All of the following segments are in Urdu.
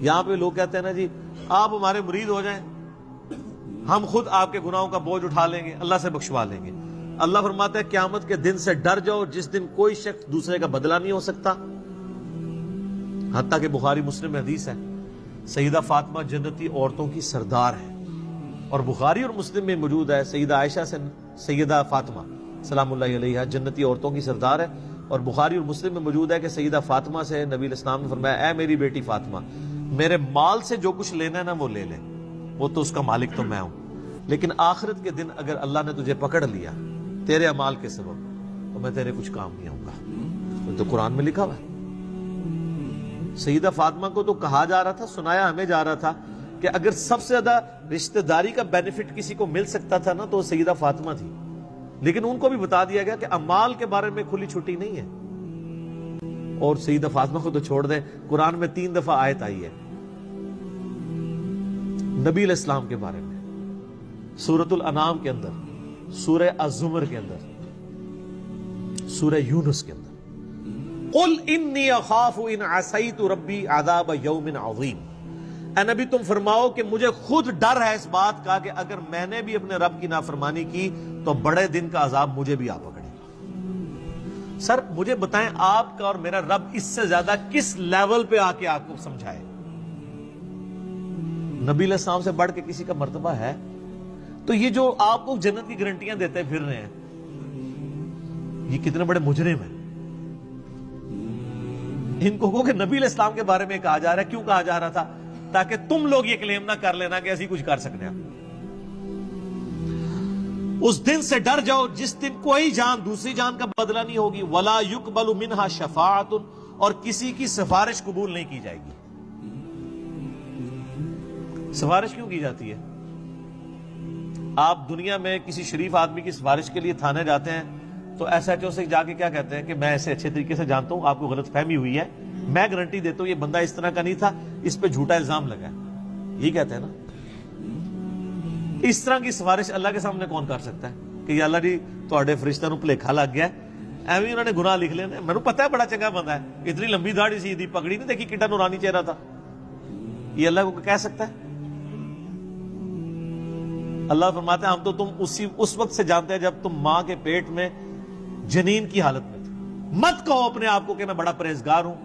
یہاں پہ لوگ کہتے ہیں نا جی آپ ہمارے مرید ہو جائیں ہم خود آپ کے گناہوں کا بوجھ اٹھا لیں گے، اللہ سے بخشوا لیں گے۔ اللہ فرماتا ہے قیامت کے دن سے ڈر جاؤ جس دن کوئی شخص دوسرے کا بدلہ نہیں ہو سکتا۔ حتیٰ کہ بخاری مسلم میں حدیث ہے سیدہ فاطمہ جنتی عورتوں کی سردار ہے، اور بخاری اور مسلم میں موجود ہے سیدہ عائشہ سے سیدہ فاطمہ سلام اللہ علیہا جنتی عورتوں کی سردار ہے، اور بخاری اور مسلم میں موجود ہے کہ سیدہ فاطمہ سے نبی علیہ السلام نے فرمایا اے میری بیٹی فاطمہ، میرے مال سے جو کچھ لینا ہے نا وہ لے لے، وہ تو اس کا مالک تو میں ہوں، لیکن آخرت کے دن اگر اللہ نے تجھے پکڑ لیا تیرے اعمال کے سبب تو میں تیرے کچھ کام نہیں آؤں گا۔ تو قرآن میں لکھا ہوا ہے۔ سیدہ فاطمہ کو تو کہا جا رہا تھا، سنایا ہمیں جا رہا تھا کہ اگر سب سے زیادہ رشتہ داری کا بینیفٹ کسی کو مل سکتا تھا نا تو سیدہ فاطمہ تھی، لیکن ان کو بھی بتا دیا گیا کہ اعمال کے بارے میں کھلی چھٹی نہیں ہے۔ اور سیدہ فاطمہ کو تو چھوڑ دیں، قرآن میں 3 دفعہ آیت آئی ہے نبی علیہ السلام کے بارے میں، سورۃ الانعام کے اندر، سورہ الزمر کے اندر، سورہ یونس کے اندر، قل انی اخاف ان عصیت ربی عذاب یوم عظیم۔ اے نبی تم فرماؤ کہ مجھے خود ڈر ہے اس بات کا کہ اگر میں نے بھی اپنے رب کی نافرمانی کی تو بڑے دن کا عذاب مجھے بھی آ پکڑے گا۔ سر مجھے بتائیں آپ کا اور میرا رب اس سے زیادہ کس لیول پہ آ کے آپ کو سمجھائے؟ نبی علیہ السلام سے بڑھ کے کسی کا مرتبہ ہے؟ تو یہ جو آپ کو جنت کی گارنٹیاں دیتے پھر رہے ہیں یہ کتنے بڑے مجرم ہیں۔ ان کو کہ نبی علیہ السلام کے بارے میں کہا جا رہا ہے، کیوں کہا جا رہا تھا؟ تاکہ تم لوگ یہ کلیم نہ کر لینا کہ ایسی کچھ کر سکتے ہیں۔ اس دن سے ڈر جاؤ جس دن کوئی جان دوسری جان کا بدلہ نہیں ہوگی، ولا یقبل منہا شفاعت، اور کسی کی سفارش قبول نہیں کی جائے گی۔ سفارش کیوں کی جاتی ہے؟ آپ دنیا میں کسی شریف آدمی کی سفارش کے لیے تھانے جاتے ہیں تو ایس ایچ او سے جا کے کیا کہتے ہیں کہ میں اسے اچھے طریقے سے جانتا ہوں، آپ کو غلط فہمی ہوئی ہے، میں گارنٹی دیتا ہوں یہ بندہ اس طرح کا نہیں تھا، اس پہ جھوٹا الزام لگا ہے، یہی کہتے ہیں نا۔ اس طرح کی سفارش اللہ کے سامنے کون کر سکتا ہے کہ یا اللہ جی تواڈے فرشتوں بھلیکھا لگ گیا ایویں انہوں نے گناہ لکھ لینے، میں پتا ہے بڑا چنگا بندہ ہے، اتنی لمبی داڑھی سی، پگڑی نہیں دیکھی کڈا نورانی چہرہ تھا، یہ اللہ کو کہہ سکتا ہے؟ اللہ فرماتا ہے ہم تو تم اس وقت سے جانتے ہیں جب تم ماں کے پیٹ میں جنین کی حالت میں تھے۔ مت کہو اپنے آپ کو کہ میں بڑا پرہیزگار ہوں،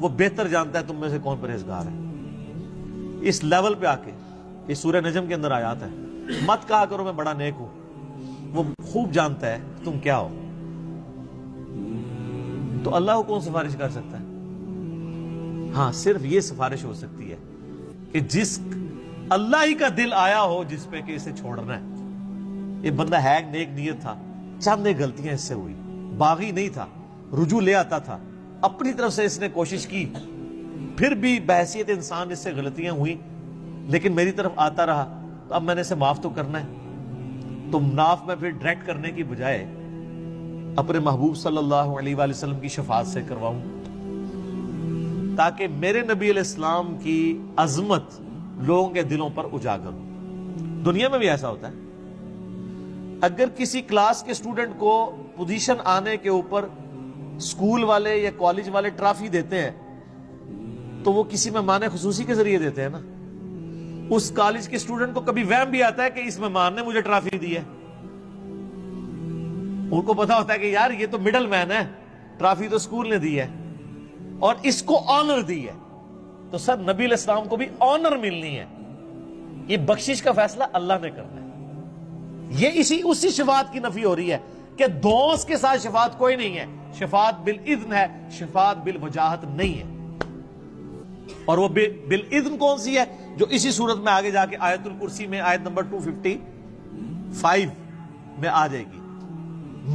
وہ بہتر جانتا ہے تم میں سے کون پرہیزگار ہے۔ اس لیول پہ آ کے یہ سورہ نجم کے اندر آیات ہے، مت کہا کرو میں بڑا نیک ہوں، وہ خوب جانتا ہے تم کیا ہو۔ تو اللہ کو کون سفارش کر سکتا ہے؟ ہاں صرف یہ سفارش ہو سکتی ہے کہ جس اللہ ہی کا دل آیا ہو جس پہ کہ اسے چھوڑنا ہے۔ یہ بندہ ہے نیک نیت تھا، چند غلطیاں اس سے ہوئی، باغی نہیں تھا، رجوع لے آتا تھا، اپنی طرف سے اس نے کوشش کی، پھر بھی بحیثیت انسان اس سے غلطیاں ہوئی، لیکن میری طرف آتا رہا تو اب میں نے اسے معاف تو کرنا ہے۔ تو معاف میں پھر ڈائریکٹ کرنے کی بجائے اپنے محبوب صلی اللہ علیہ وآلہ وسلم کی شفاعت سے کرواؤں، تاکہ میرے نبی علیہ السلام کی عظمت لوگوں کے دلوں پر اجاگر ہو۔ دنیا میں بھی ایسا ہوتا ہے، اگر کسی کلاس کے اسٹوڈنٹ کو پوزیشن آنے کے اوپر اسکول والے یا کالج والے ٹرافی دیتے ہیں تو وہ کسی مہمان خصوصی کے ذریعے دیتے ہیں نا۔ اس کالج کے اسٹوڈنٹ کو کبھی وہم بھی آتا ہے کہ اس مہمان نے مجھے ٹرافی دی ہے، ان کو پتا ہوتا ہے کہ یار یہ تو مڈل مین ہے، ٹرافی تو اسکول نے دی ہے اور اس کو آنر دی ہے، تو سر نبی علیہ السلام کو بھی آنر ملنی ہے۔ یہ بخشش کا فیصلہ اللہ نے کرنا ہے۔ یہ اسی شفاعت کی نفی ہو رہی ہے کہ دوست کے ساتھ شفاعت کوئی نہیں ہے، شفاعت بالاذن ہے، شفاعت بالوجاہت نہیں ہے۔ اور وہ بالاذن کون سی ہے؟ جو اسی صورت میں آگے جا کے آیت الکرسی میں آیت نمبر 255 میں آ جائے گی،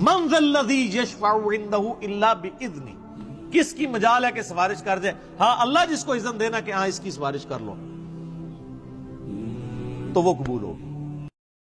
من ذا الذی یشفع عندہ الا باذنہ، کس کی مجال ہے کہ سفارش کر جائے؟ ہاں اللہ جس کو اذن دینا کہ ہاں اس کی سفارش کر لو تو وہ قبول ہوگی۔